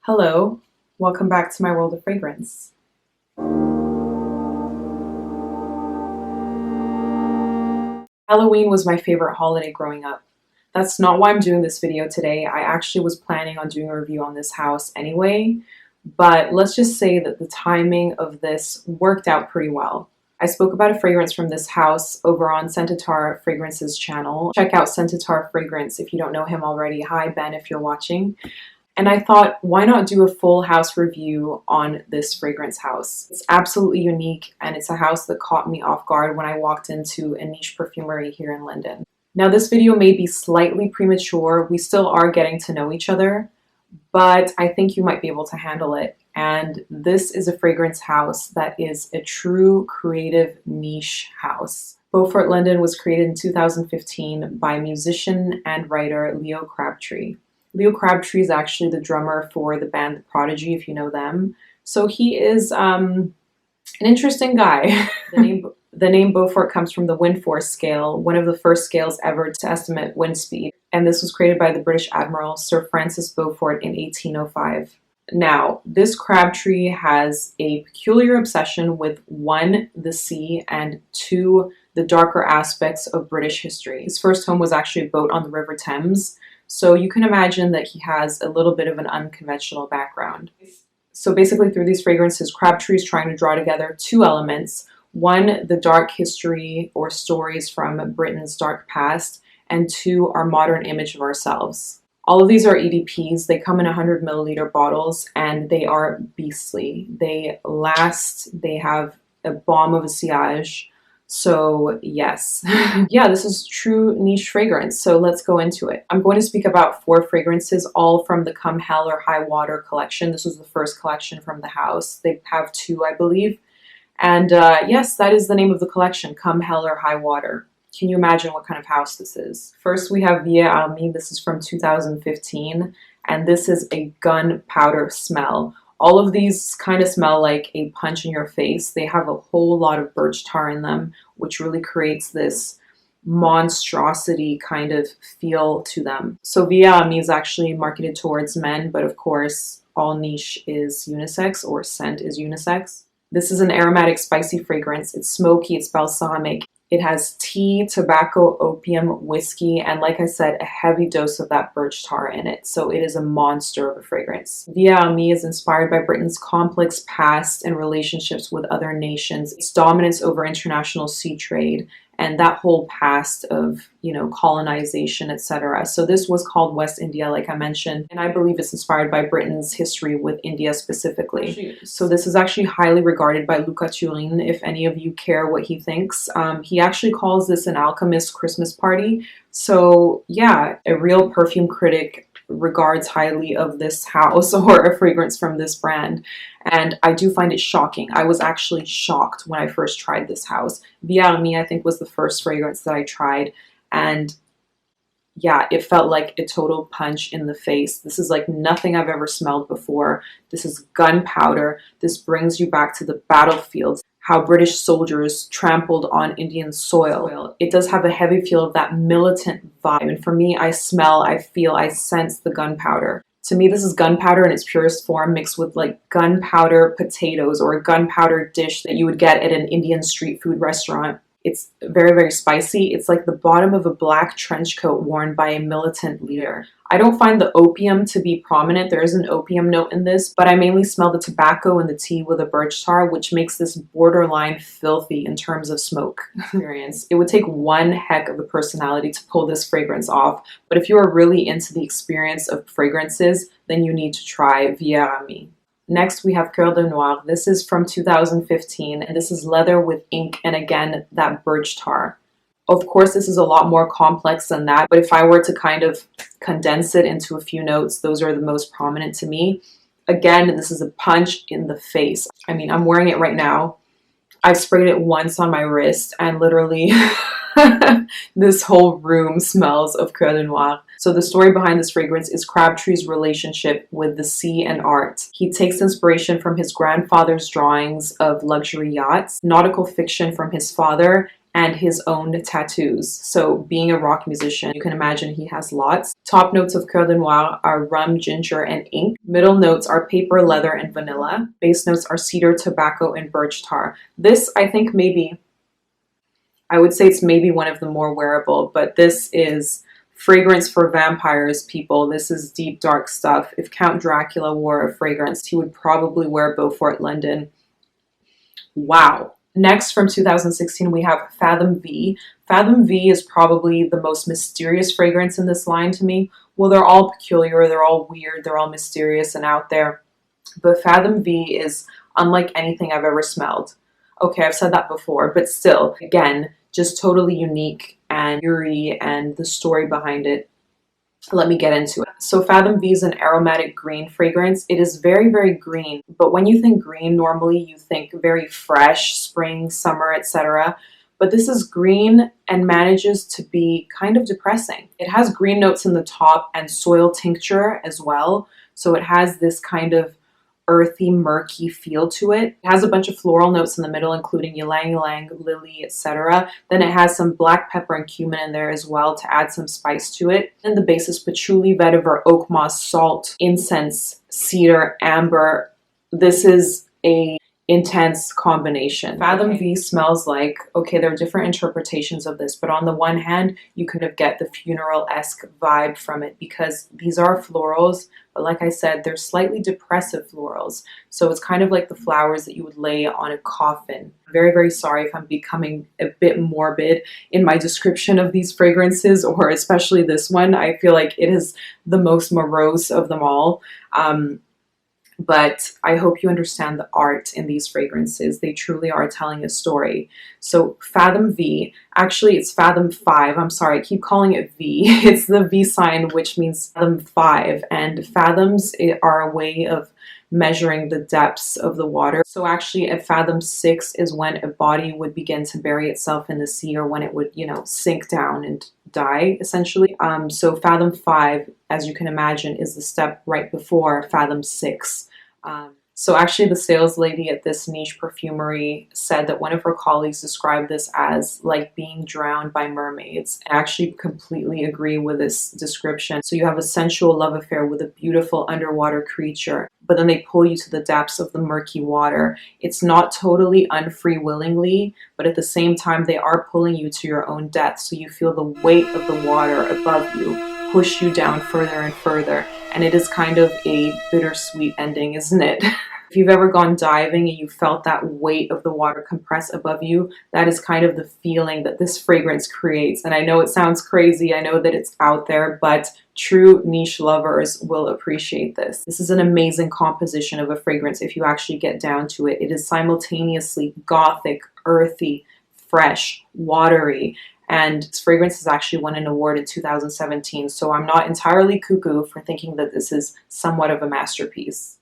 Hello, welcome back to my world of fragrance. Halloween was my favorite holiday growing up. That's not why I'm doing this video today. I actually was planning on doing a review on this house anyway, but let's just say that the timing of this worked out pretty well. I spoke about a fragrance from this house over on Centaur Fragrance's channel. Check out Centaur Fragrance if you don't know him already. Hi Ben, if you're watching. And I thought, why not do a full house review on this fragrance house? It's absolutely unique, and it's a house that caught me off guard when I walked into a niche perfumery here in London. Now, this video may be slightly premature. We still are getting to know each other, but I think you might be able to handle it. And this is a fragrance house that is a true creative niche house. Beaufort London was created in 2015 by musician and writer Leo Crabtree. Leo Crabtree is actually the drummer for the band The Prodigy, if you know them. So he is an interesting guy. The name Beaufort comes from the wind force scale, one of the first scales ever to estimate wind speed. And this was created by the British Admiral Sir Francis Beaufort in 1805. Now, this Crabtree has a peculiar obsession with one, the sea, and two, the darker aspects of British history. His first home was actually a boat on the River Thames. So you can imagine that he has a little bit of an unconventional background. So basically through these fragrances, Crabtree is trying to draw together two elements. One, the dark history or stories from Britain's dark past, and two, our modern image of ourselves. All of these are EDPs. They come in 100 milliliter bottles and they are beastly. They last, they have a bomb of a sillage. So yes, yeah, this is true niche fragrance. So let's go into it. I'm going to speak about 4 fragrances, all from the Come Hell or High Water collection. This was the first collection from the house. They have 2, I believe. And yes, that is the name of the collection, Come Hell or High Water. Can you imagine what kind of house this is? First, we have Armis. This is from 2015, and this is a gunpowder smell. All of these kind of smell like a punch in your face. They have a whole lot of birch tar in them, which really creates this monstrosity kind of feel to them. So Armis is actually marketed towards men, but of course, all niche is unisex or scent is unisex. This is an aromatic, spicy fragrance. It's smoky, it's balsamic. It has tea, tobacco, opium, whiskey, and like I said, a heavy dose of that birch tar in it. So it is a monster of a fragrance. Armis is inspired by Britain's complex past and relationships with other nations, its dominance over international sea trade, and that whole past of, colonization, etc. So this was called West India, like I mentioned, and I believe it's inspired by Britain's history with India specifically. So this is actually highly regarded by Luca Turin, if any of you care what he thinks. He actually calls this an alchemist Christmas party. So yeah, a real perfume critic regards highly of this house or a fragrance from this brand. And I do find it shocking. I was actually shocked when I first tried this house. Armis, I think, was the first fragrance that I tried. And yeah, it felt like a total punch in the face. This is like nothing I've ever smelled before. This is gunpowder. This brings you back to the battlefields, how British soldiers trampled on Indian soil. It does have a heavy feel of that militant vibe. And for me, I smell, I feel, I sense the gunpowder. To me, this is gunpowder in its purest form mixed with like gunpowder potatoes or a gunpowder dish that you would get at an Indian street food restaurant. It's very, very spicy. It's like the bottom of a black trench coat worn by a militant leader. I don't find the opium to be prominent. There is an opium note in this, but I mainly smell the tobacco and the tea with a birch tar, which makes this borderline filthy in terms of smoke experience. It would take one heck of a personality to pull this fragrance off, but if you are really into the experience of fragrances, then you need to try Armis. Next, we have Coeur de Noir. This is from 2015, and this is leather with ink and again, that birch tar. Of course, this is a lot more complex than that, but if I were to kind of condense it into a few notes, those are the most prominent to me. Again, this is a punch in the face. I mean, I'm wearing it right now. I've sprayed it once on my wrist, and literally this whole room smells of Coeur de Noir. So the story behind this fragrance is Crabtree's relationship with the sea and art. He takes inspiration from his grandfather's drawings of luxury yachts, nautical fiction from his father, and his own tattoos. So being a rock musician, you can imagine he has lots. Top notes of Coeur de Noir are rum, ginger, and ink. Middle notes are paper, leather, and vanilla. Base notes are cedar, tobacco, and birch tar. This, I think maybe, I would say it's maybe one of the more wearable, but this is fragrance for vampires, people. This is deep, dark stuff. If Count Dracula wore a fragrance, he would probably wear Beaufort London. Wow. Next, from 2016, we have Fathom V. Fathom V is probably the most mysterious fragrance in this line to me. Well, they're all peculiar, they're all weird, they're all mysterious and out there. But Fathom V is unlike anything I've ever smelled. Okay, I've said that before, but still, again, just totally unique and eerie, and the story behind it. Let me get into it. So Fathom V is an aromatic green fragrance. It is very, very green, but when you think green, normally you think very fresh, spring, summer, etc. But this is green and manages to be kind of depressing. It has green notes in the top and soil tincture as well. So it has this kind of earthy, murky feel to it. It has a bunch of floral notes in the middle, including ylang ylang, lily, etc. Then it has some black pepper and cumin in there as well to add some spice to it. And the base is patchouli, vetiver, oak moss, salt, incense, cedar, amber. This is a intense combination. Fathom V smells like, okay, there are different interpretations of this, but on the one hand, you kind of get the funeral-esque vibe from it because these are florals, but like I said, they're slightly depressive florals. So it's kind of like the flowers that you would lay on a coffin. I'm very, very sorry if I'm becoming a bit morbid in my description of these fragrances, or especially this one. I feel like it is the most morose of them all. But I hope you understand the art in these fragrances. They truly are telling a story. So Fathom V, actually it's Fathom 5. I'm sorry, I keep calling it V. It's the V sign, which means Fathom 5. And fathoms are a way of measuring the depths of the water. So actually at Fathom 6 is when a body would begin to bury itself in the sea, or when it would, you know, sink down and die, essentially. So Fathom 5, as you can imagine, is the step right before Fathom 6. So actually the sales lady at this niche perfumery said that one of her colleagues described this as like being drowned by mermaids. I actually completely agree with this description. So you have a sensual love affair with a beautiful underwater creature, but then they pull you to the depths of the murky water. It's not totally unfree willingly, but at the same time they are pulling you to your own death. So you feel the weight of the water above you push you down further and further. And it is kind of a bittersweet ending, isn't it? If you've ever gone diving and you felt that weight of the water compress above you, that is kind of the feeling that this fragrance creates. And I know it sounds crazy, I know that it's out there, but true niche lovers will appreciate this. This is an amazing composition of a fragrance if you actually get down to it. It is simultaneously gothic, earthy, fresh, watery, and this fragrance has actually won an award in 2017, so I'm not entirely cuckoo for thinking that this is somewhat of a masterpiece.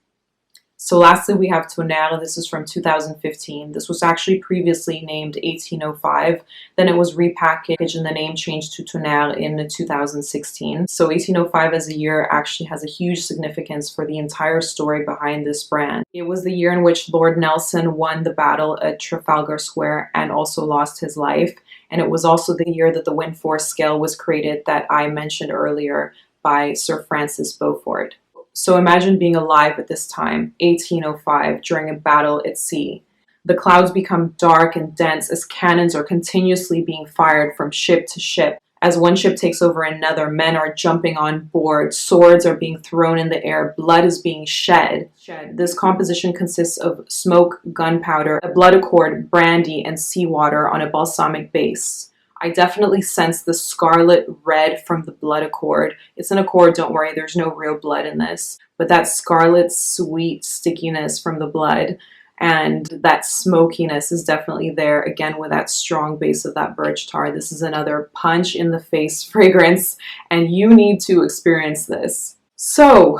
So lastly, we have Tonnerre. This is from 2015. This was actually previously named 1805. Then it was repackaged and the name changed to Tonnerre in 2016. So 1805 as a year actually has a huge significance for the entire story behind this brand. It was the year in which Lord Nelson won the battle at Trafalgar Square and also lost his life. And it was also the year that the wind force scale was created that I mentioned earlier by Sir Francis Beaufort. So imagine being alive at this time, 1805, during a battle at sea. The clouds become dark and dense as cannons are continuously being fired from ship to ship. As one ship takes over another, men are jumping on board, swords are being thrown in the air, blood is being shed. This composition consists of smoke, gunpowder, a blood accord, brandy, and seawater on a balsamic base. I definitely sense the scarlet red from the blood accord. It's an accord, don't worry, there's no real blood in this. But that scarlet sweet stickiness from the blood and that smokiness is definitely there, again with that strong base of that birch tar. This is another punch in the face fragrance, and you need to experience this. So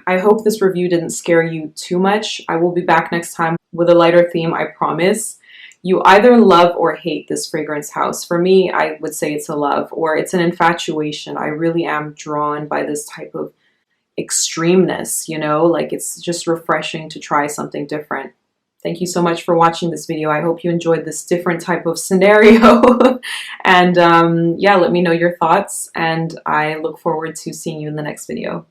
I hope this review didn't scare you too much. I will be back next time with a lighter theme, I promise. You either love or hate this fragrance house. For me, I would say it's a love, or it's an infatuation. I really am drawn by this type of extremeness, you know, like it's just refreshing to try something different. Thank you so much for watching this video. I hope you enjoyed this different type of scenario. And yeah, let me know your thoughts, and I look forward to seeing you in the next video.